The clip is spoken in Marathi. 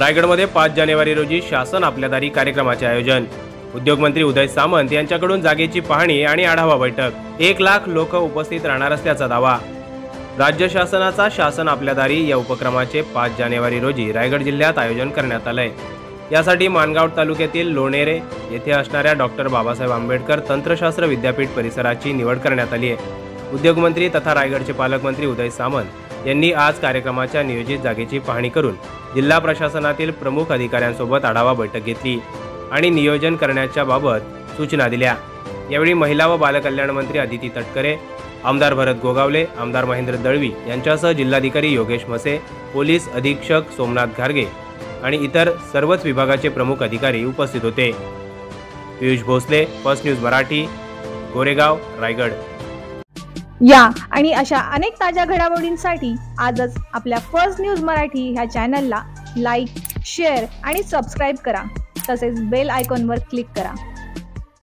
रायगडमध्ये 5 जानेवारी रोजी शासन आपल्या दारी कार्यक्रमाचे आयोजन। उद्योगमंत्री उदय सामंत यांच्याकडून जागेची पाहणी आणि आढावा बैठक। 1 लाख लोक उपस्थित राहणार असल्याचा दावा। राज्य शासनाचा शासन आपल्या दारी या उपक्रमाचे 5 जानेवारी रोजी रायगड जिल्ह्यात आयोजन करण्यात आले। यासाठी मानगाव तालुक्यातील लोणेरे येथे असणाऱ्या डॉक्टर बाबासाहेब आंबेडकर तंत्रशास्त्र विद्यापीठ परिसराची निवड करण्यात आली आहे। उद्योगमंत्री तथा रायगडचे पालकमंत्री उदय सामंत यांनी आज कार्यक्रमाच्या नियोजित जागेची पाहणी करून जिल्हा प्रशासनातील प्रमुख अधिकाऱ्यांसोबत आढावा बैठक घेतली आणि नियोजन करण्याच्या बाबत सूचना दिल्या। यावेळी महिला व बालकल्याण मंत्री अदिती तटकरे, आमदार भरत गोगावले, आमदार महेंद्र दळवी यांच्यासह जिल्हाधिकारी योगेश मसे, पोलीस अधीक्षक सोमनाथ घारगे आणि इतर सर्वच विभागाचे प्रमुख अधिकारी उपस्थित होते। Piyush Bhosale, first news Marathi, Goregaon, Raigad. या आणि अशा अनेक ताज्या घडामोडींसाठी आजच आपल्या फर्स्ट न्यूज मराठी ह्या चॅनलला लाईक, शेअर आणि सबस्क्राईब करा। तसेच बेल आयकॉनवर क्लिक करा।